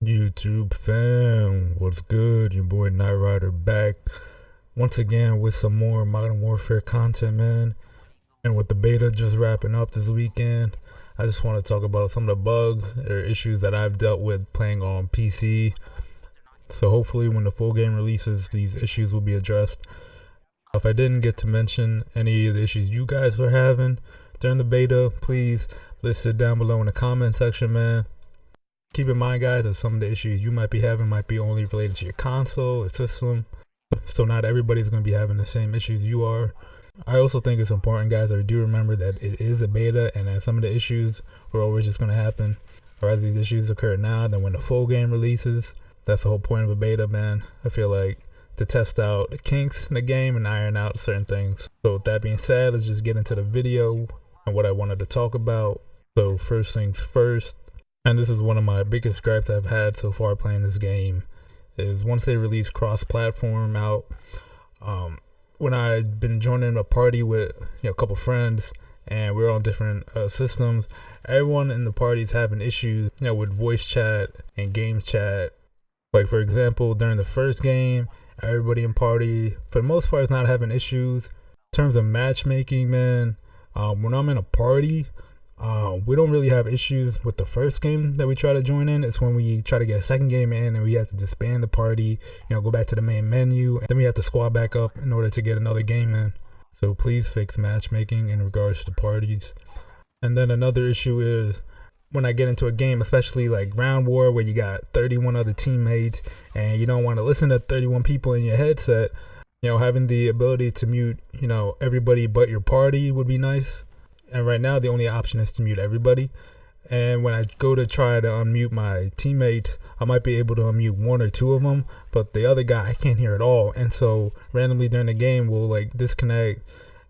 YouTube fam, what's good? Your boy Night Rider back once again with some more Modern Warfare content, man. And with the beta just wrapping up this weekend, I just want to talk about some of the bugs or issues that I've dealt with playing on PC. So hopefully when the full game releases, these issues will be addressed. If I didn't get to mention any of the issues you guys were having during the beta, please list it down below in the comment section, man. Keep in mind, guys, that some of the issues you might be having might be only related to your console or system, so not everybody's going to be having the same issues you are. I also think it's important, guys, that we do remember that it is a beta and that some of the issues are always just going to happen. Or rather, these issues occur now, then when the full game releases. That's the whole point of a beta, man. I feel like to test out the kinks in the game and iron out certain things. So with that being said, let's just get into the video and what I wanted to talk about. So first things first, and this is one of my biggest gripes I've had so far playing this game, is once they release cross-platform out, when I've been joining a party with a couple friends and we're on different systems, everyone in the party is having issues with voice chat and games chat. Like for example, during the first game, everybody in party for the most part is not having issues. In terms of matchmaking, man, when I'm in a party, we don't really have issues with the first game that we try to join in. It's when we try to get a second game in and we have to disband the party, go back to the main menu, and then we have to squad back up in order to get another game in. So please fix matchmaking in regards to parties. And then another issue is when I get into a game, especially like Ground War, where you got 31 other teammates and you don't want to listen to 31 people in your headset, having the ability to mute, everybody but your party would be nice. And right now the only option is to mute everybody. And when I go to try to unmute my teammates, I might be able to unmute one or two of them, but the other guy I can't hear at all. And so randomly during the game we'll like disconnect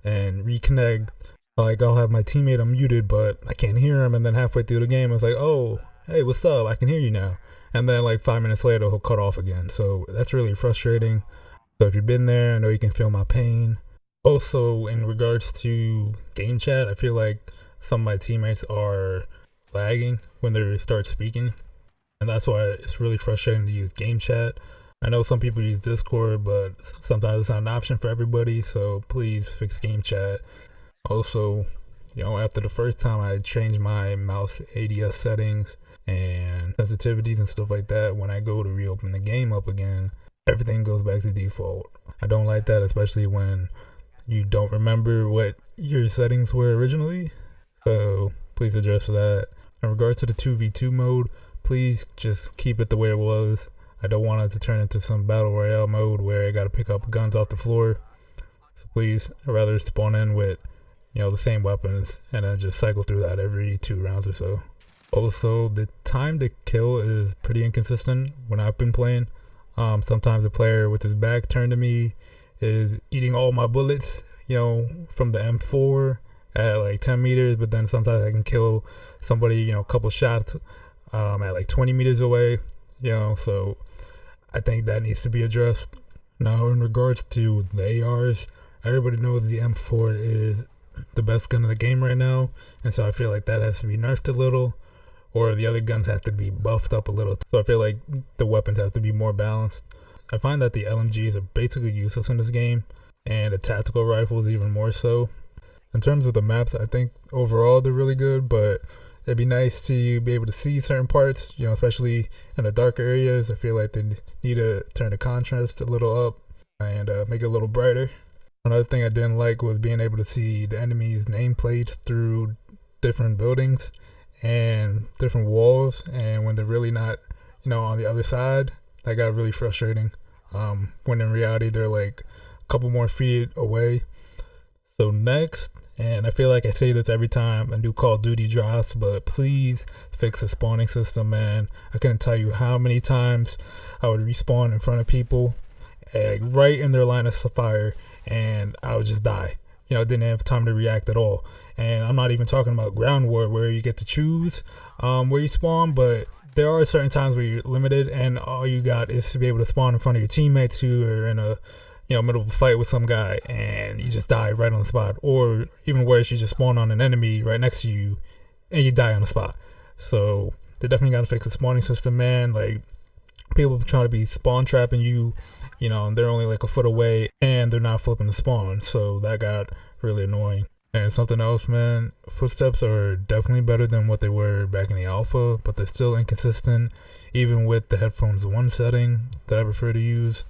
and reconnect. Like I'll have my teammate unmuted, but I can't hear him. And then halfway through the game, it's like, oh, hey, what's up? I can hear you now. And then like 5 minutes later, he'll cut off again. So that's really frustrating. So if you've been there, I know you can feel my pain. Also, in regards to game chat, I feel like some of my teammates are lagging when they start speaking. And that's why it's really frustrating to use game chat. I know some people use Discord, but sometimes it's not an option for everybody. So please fix game chat. Also, after the first time I changed my mouse ADS settings and sensitivities and stuff like that, when I go to reopen the game up again, everything goes back to default. I don't like that, especially when you don't remember what your settings were originally. So please address that. In regards to the 2v2 mode, please just keep it the way it was. I don't want it to turn into some battle royale mode where I gotta pick up guns off the floor. So please, I'd rather spawn in with the same weapons and then just cycle through that every 2 rounds or so. Also, the time to kill is pretty inconsistent when I've been playing. Sometimes the player with his back turned to me is eating all my bullets, from the M4 at like 10 meters, but then sometimes I can kill somebody, a couple shots at like 20 meters away, so I think that needs to be addressed. Now, in regards to the ARs, everybody knows the M4 is the best gun in the game right now, and so I feel like that has to be nerfed a little, or the other guns have to be buffed up a little. So I feel like the weapons have to be more balanced. I find that the LMGs are basically useless in this game, and the tactical rifles even more so. In terms of the maps, I think overall they're really good, but it'd be nice to be able to see certain parts, especially in the darker areas. I feel like they need to turn the contrast a little up and make it a little brighter. Another thing I didn't like was being able to see the enemy's nameplates through different buildings and different walls, and when they're really not, on the other side. That got really frustrating, when in reality they're like a couple more feet away. So next, and I feel like I say this every time a new Call of Duty drops, but please fix the spawning system, man. I couldn't tell you how many times I would respawn in front of people, right in their line of fire, and I would just die. Didn't have time to react at all. And I'm not even talking about Ground War where you get to choose where you spawn, but there are certain times where you're limited and all you got is to be able to spawn in front of your teammates who are in a middle of a fight with some guy and you just die right on the spot, or even worse, you just spawn on an enemy right next to you and you die on the spot. So They definitely got to fix the spawning system, man. Like, people trying to be spawn trapping you, and they're only like a foot away and they're not flipping the spawn. So that got really annoying. And something else, man, footsteps are definitely better than what they were back in the alpha, but they're still inconsistent, even with the headphones 1 setting that I prefer to use.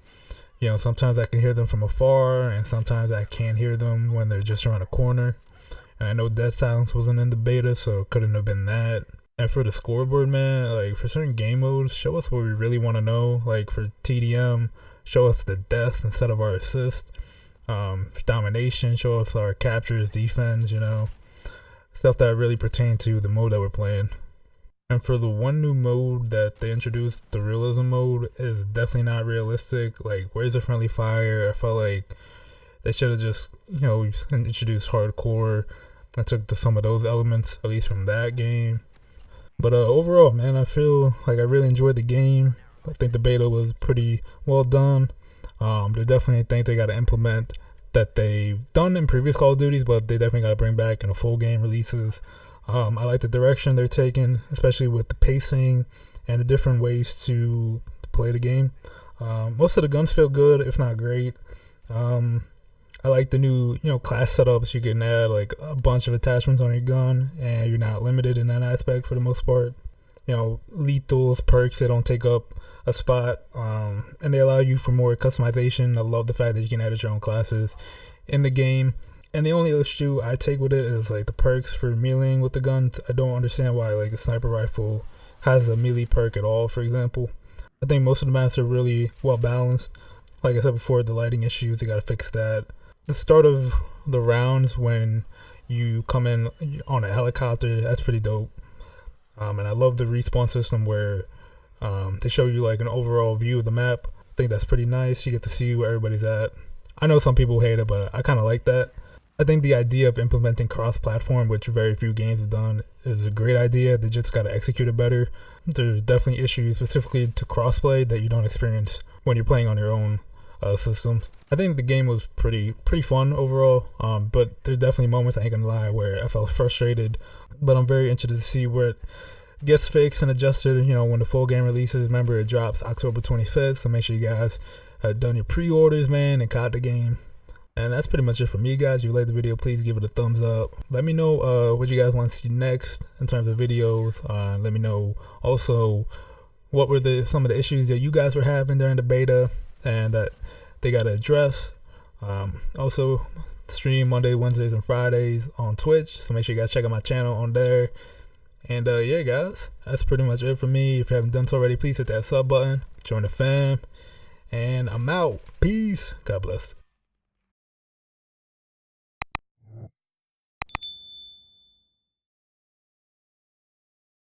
Sometimes I can hear them from afar, and sometimes I can't hear them when they're just around a corner. And I know Dead Silence wasn't in the beta, so it couldn't have been that. And for the scoreboard, man, like for certain game modes, show us what we really want to know. Like for TDM, show us the deaths instead of our assists. Domination, show us our captures, defense, stuff that really pertain to the mode that we're playing. And for the one new mode that they introduced, the realism mode, is definitely not realistic. Like, where's the friendly fire? I felt like they should have just, introduced hardcore and took some of those elements, at least from that game. But overall, man, I feel like I really enjoyed the game. I think the beta was pretty well done. There definitely things they got to implement that they've done in previous Call of Duties, but they definitely got to bring back in the full game releases. I like the direction they're taking, especially with the pacing and the different ways to play the game. Most of the guns feel good, if not great. I like the new, class setups. You can add like a bunch of attachments on your gun, and you're not limited in that aspect for the most part. Lethals, perks, they don't take up a spot, and they allow you for more customization. I love the fact that you can edit your own classes in the game. And the only issue I take with it is like the perks for meleeing with the guns. I don't understand why like a sniper rifle has a melee perk at all, for example. I think most of the maps are really well balanced. Like I said before, the lighting issues, they gotta fix that. The start of the rounds when you come in on a helicopter, that's pretty dope. And I love the respawn system where they show you like an overall view of the map. I think that's pretty nice. You get to see where everybody's at. I know some people hate it, but I kind of like that. I think the idea of implementing cross-platform, which very few games have done, is a great idea. They just got to execute it better. There's definitely issues specifically to crossplay that you don't experience when you're playing on your own systems. I think the game was pretty fun overall, but there's definitely moments, I ain't gonna lie, where I felt frustrated. But I'm very interested to see where it gets fixed and adjusted, when the full game releases. Remember, it drops October 25th, so make sure you guys have done your pre-orders, man, and caught the game. And that's pretty much it for me, guys. If you like the video, please give it a thumbs up. Let me know what you guys want to see next in terms of videos. Let me know also what were some of the issues that you guys were having during the beta and that they got to address. Also, stream Monday, Wednesdays, and Fridays on Twitch, so make sure you guys check out my channel on there. And yeah, guys, that's pretty much it for me. If you haven't done so already, please hit that sub button, join the fam, and I'm out. Peace. God bless.